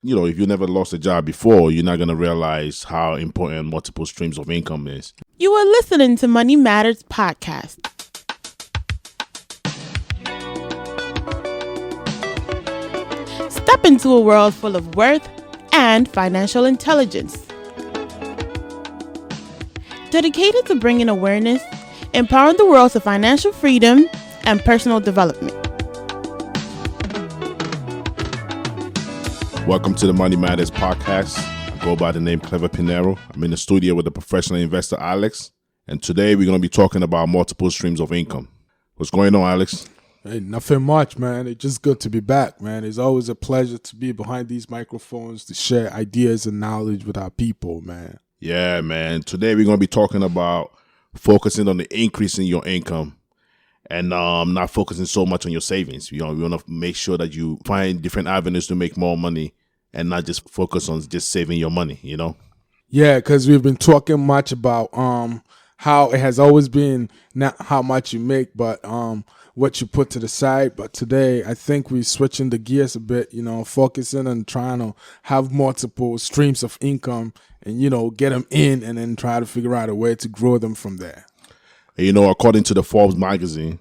If you never lost a job before, you're not going to realize how important multiple streams of income is. You are listening to Money Matters Podcast. Step into a world full of worth and financial intelligence. Dedicated to bringing awareness, empowering the world to financial freedom and personal development. Welcome to the Money Matters Podcast. I go by the name Clever Pinero. I'm in the studio with the professional investor, Alex. And today we're going to be talking about multiple streams of income. What's going on, Alex? Hey, nothing much, man. It's just good to be back, man. It's always a pleasure to be behind these microphones to share ideas and knowledge with our people, man. Yeah, man. Today we're going to be talking about focusing on the increase in your income and not focusing so much on your savings. We want to make sure that you find different avenues to make more money and not just focus on just saving your money, Yeah, because we've been talking much about how it has always been not how much you make, but what you put to the side. But today, I think we're switching the gears a bit, focusing on trying to have multiple streams of income and, get them in and then try to figure out a way to grow them from there. According to the Forbes magazine,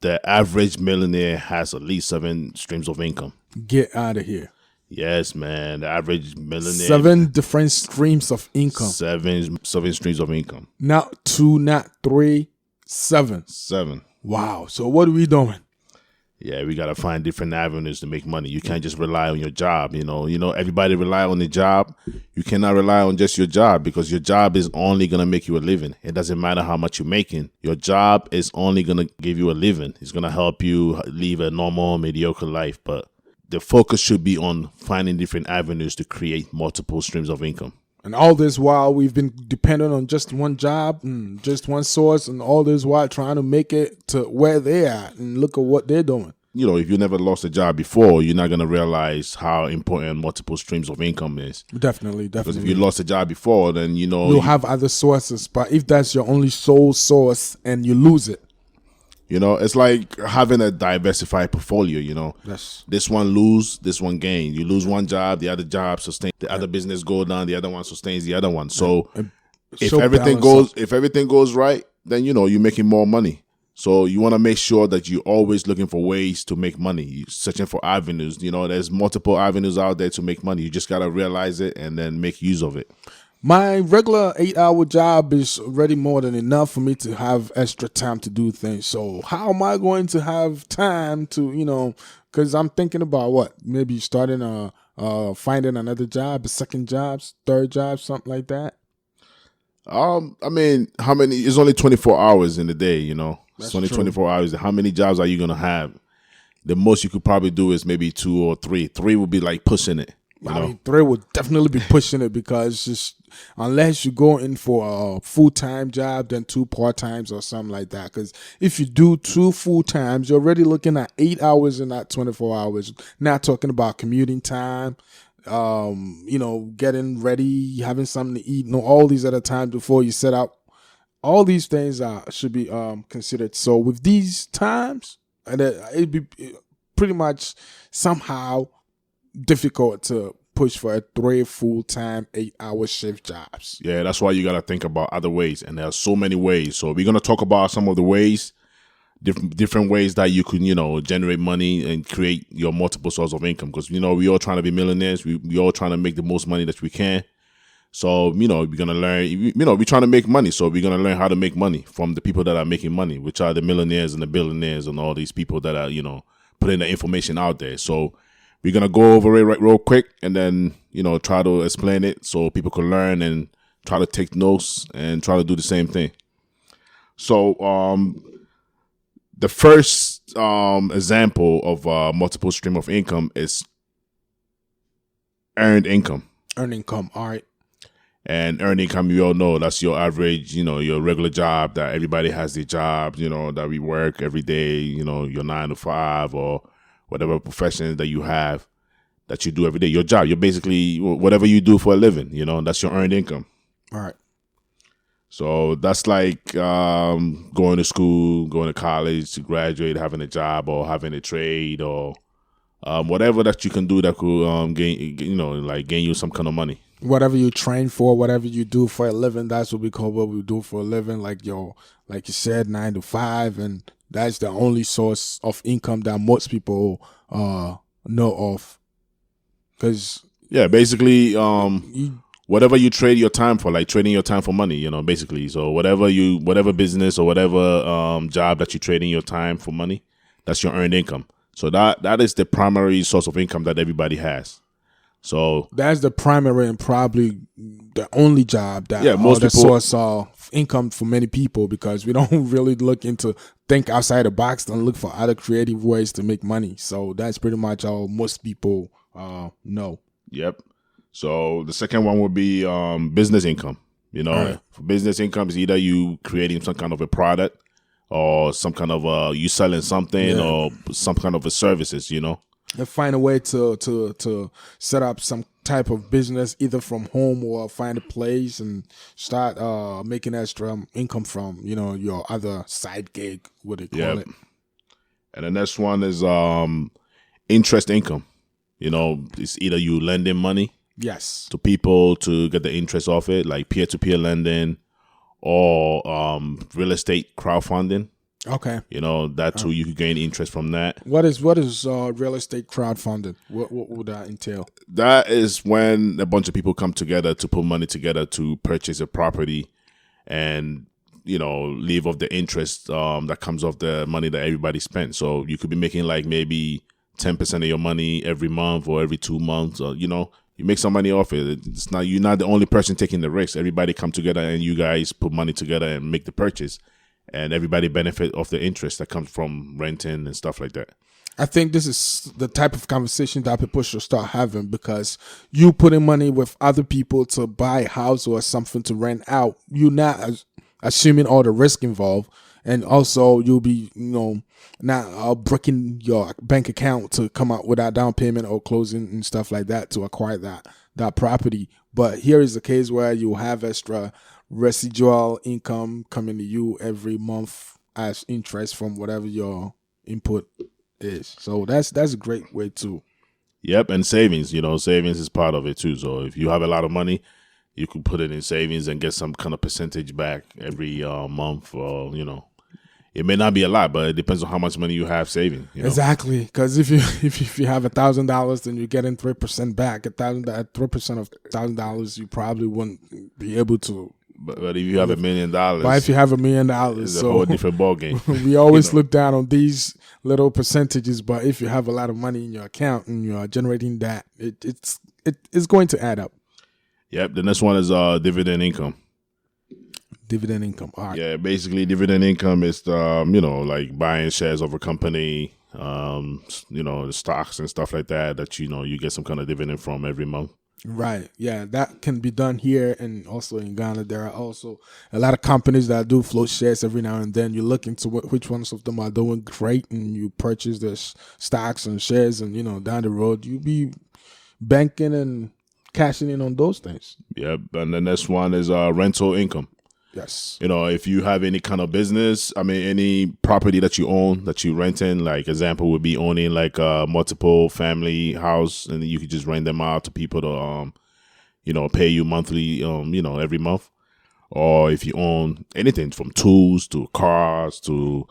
the average millionaire has at least 7 streams of income. Get out of here. Yes, man. The average millionaire. 7 different streams of income. Seven streams of income. Not 2, not 3, 7. 7. Wow. So what are we doing? Yeah, we got to find different avenues to make money. You can't just rely on your job. Everybody rely on the job. You cannot rely on just your job because your job is only going to make you a living. It doesn't matter how much you're making. Your job is only going to give you a living. It's going to help you live a normal, mediocre life. But the focus should be on finding different avenues to create multiple streams of income. And all this while we've been dependent on just one job and just one source, and all this while trying to make it to where they're at and look at what they're doing. If you never lost a job before, you're not going to realize how important multiple streams of income is. Definitely. Because if you lost a job before, then you'll have other sources. But if that's your only sole source and you lose it, it's like having a diversified portfolio, Yes. This one lose, this one gain. You lose one job, the other job sustains, the other business go down, the other one sustains the other one. So if everything goes right, then you're making more money. So you want to make sure that you're always looking for ways to make money. You're searching for avenues. There's multiple avenues out there to make money. You just got to realize it and then make use of it. My regular 8-hour job is already more than enough for me to have extra time to do things. So how am I going to have time to, because I'm thinking about maybe starting finding another job, a second job, third job, something like that. How many? It's only 24 hours in the day, It's only true. 24 hours. How many jobs are you going to have? The most you could probably do is maybe 2 or 3. 3 would be like pushing it. 3 would definitely be pushing it because just unless you go in for a full-time job, then 2 part-times or something like that. Because if you do 2 full-times, you're already looking at 8 hours and not 24 hours. Not talking about commuting time, getting ready, having something to eat, all these other times before you set out. All these things should be considered. So with these times, it'd be pretty much somehow difficult to push for 3 full-time 8-hour shift jobs. Yeah, that's why you got to think about other ways. And there are so many ways. So we're going to talk about some of the ways, different ways that you can, generate money and create your multiple sources of income. Because, we all trying to be millionaires. We all trying to make the most money that we can. So, we're going to learn, we're trying to make money. So we're going to learn how to make money from the people that are making money, which are the millionaires and the billionaires and all these people that are, putting the information out there. So we're going to go over it real quick and then, try to explain it so people can learn and try to take notes and try to do the same thing. So the first example of multiple stream of income is earned income. Earned income, all right. And earned income, you all know, that's your average, your regular job that everybody has their job, that we work every day, your 9 to 5 or whatever profession that you have that you do every day. Your job, you're basically whatever you do for a living, that's your earned income. All right. So that's like going to school, going to college to graduate, having a job or having a trade or whatever that you can do that could gain you some kind of money. Whatever you train for, whatever you do for a living, that's what we call what we do for a living. Like you said, 9 to 5, and that's the only source of income that most people know of. Because basically, whatever you trade your time for, like trading your time for money, basically. So whatever business or whatever job that you're trading your time for money, that's your earned income. So that is the primary source of income that everybody has. So that's the primary and probably the only job that most the people, source of income for many people, because we don't really think outside the box and look for other creative ways to make money. So that's pretty much all most people know. Yep. So the second one would be business income. Right. For business income is either you creating some kind of a product or some kind of you selling something or some kind of a services. And find a way to set up some type of business either from home or find a place and start making extra income from your other side gig, what they call it. And the next one is interest income. It's either you lending money to people to get the interest off it, like peer-to-peer lending or real estate crowdfunding. Okay. That too, you could gain interest from that. What is real estate crowdfunding? What would that entail? That is when a bunch of people come together to put money together to purchase a property and, leave off the interest that comes off the money that everybody spent. So you could be making like maybe 10% of your money every month or every 2 months, or, you make some money off it. You're not the only person taking the risk. Everybody come together and you guys put money together and make the purchase. And everybody benefit off the interest that comes from renting and stuff like that. I think this is the type of conversation that people should start having, because you putting money with other people to buy a house or something to rent out, you're not assuming all the risk involved. And also you'll be, not breaking your bank account to come out with that down payment or closing and stuff like that to acquire that property. But here is the case where you have extra residual income coming to you every month as interest from whatever your input is. So that's a great way too. Yep, and savings. Savings is part of it too. So if you have a lot of money, you could put it in savings and get some kind of percentage back every month. Or it may not be a lot, but it depends on how much money you have saving. Exactly, because if you have $1,000, then you're getting 3% back. 3% of $1,000, you probably wouldn't be able to. But if you have $1 million, but if you have $1 million, it's a whole different ball game. We always look down on these little percentages, but if you have a lot of money in your account and you are generating that, it's going to add up. Yep. The next one is dividend income. Dividend income. All right. Yeah, basically dividend income is like buying shares of a company, the stocks and stuff like that you get some kind of dividend from every month. Right. Yeah, that can be done here and also in Ghana. There are also a lot of companies that do float shares every now and then. You look into which ones of them are doing great and you purchase their stocks and shares, and down the road you'll be banking and cashing in on those things. Yep. And the next one is rental income. Yes. If you have any kind of business, any property that you own that you renting, like example would be owning like a multiple family house, and you could just rent them out to people to, pay you monthly, every month. Or if you own anything from tools to cars to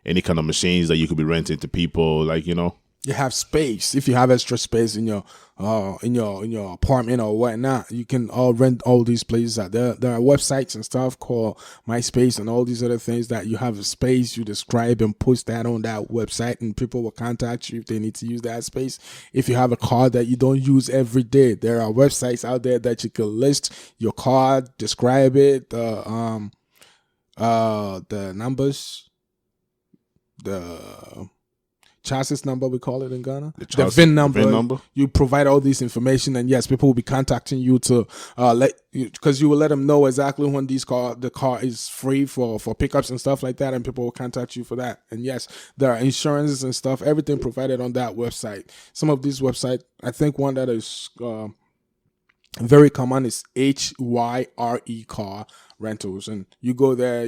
any kind of machines that you could be renting to people, like, You have space. If you have extra space in your apartment or whatnot, you can rent all these places out there. There are websites and stuff called MySpace and all these other things that you have a space, you describe and post that on that website, and people will contact you if they need to use that space. If you have a car that you don't use every day, there are websites out there that you can list your car, describe it, the numbers, the chassis number, we call it in Ghana. The VIN number. You provide all this information, and yes, people will be contacting you to because you will let them know exactly when the car is free for pickups and stuff like that, and people will contact you for that. And yes, there are insurances and stuff, everything provided on that website. Some of these websites, I think one that is very common is HYRE Car Rentals, and you go there,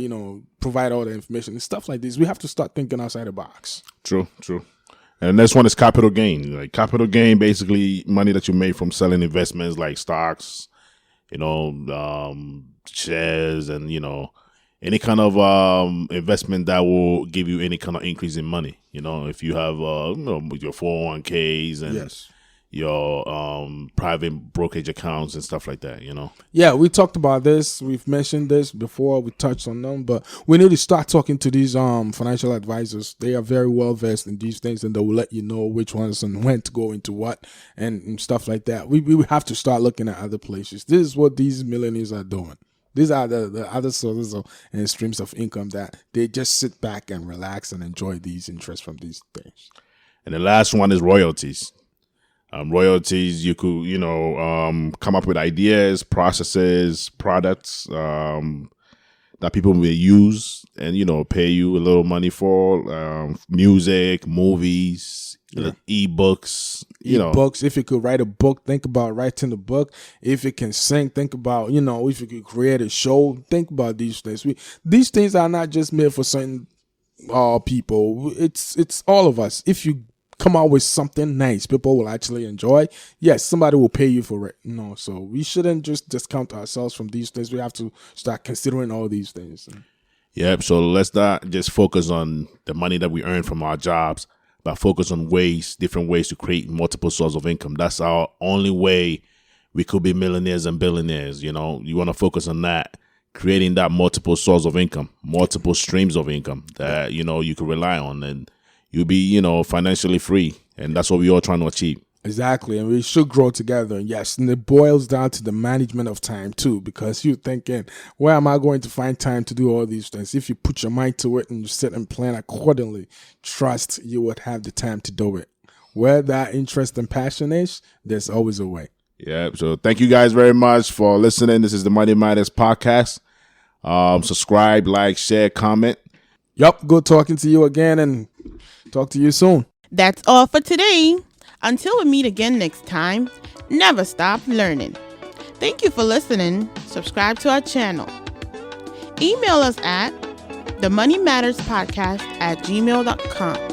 provide all the information and stuff like this. We have to start thinking outside the box. True. And the next one is capital gain. Like capital gain, basically money that you made from selling investments like stocks, shares, and any kind of investment that will give you any kind of increase in money. If you have your 401ks and Yes. your private brokerage accounts and stuff like that. Yeah, we talked about this. We've mentioned this before. We touched on them, but we need to start talking to these financial advisors. They are very well versed in these things, and they will let you know which ones and when to go into what and stuff like that. We have to start looking at other places. This is what these millionaires are doing. These are the other sources and streams of income that they just sit back and relax and enjoy these interests from these things. And the last one is royalties. Royalties, you could, come up with ideas, processes, products that people will use and, pay you a little money for. Music, movies, ebooks, Books. If you could write a book, think about writing a book. If you can sing, think about, if you could create a show, think about these things. These things are not just made for certain people. It's all of us. If you come out with something nice people will actually enjoy, yes, somebody will pay you for it. So we shouldn't just discount ourselves from these things. We have to start considering all these things. Yep. So let's not just focus on the money that we earn from our jobs, but focus on different ways to create multiple sources of income. That's our only way we could be millionaires and billionaires. You want to focus on that, creating that multiple source of income, multiple streams of income that, you can rely on, and you'll be, financially free. And that's what we're all trying to achieve. Exactly. And we should grow together. And yes, and it boils down to the management of time too, because you're thinking, where am I going to find time to do all these things? If you put your mind to it and you sit and plan accordingly, trust you would have the time to do it. Where that interest and passion is, there's always a way. Yeah. So thank you guys very much for listening. This is the Money Matters podcast. Subscribe, like, share, comment. Yup. Good talking to you again, and talk to you soon. That's all for today. Until we meet again next time, never stop learning. Thank you for listening. Subscribe to our channel. Email us at themoneymatterspodcast@gmail.com.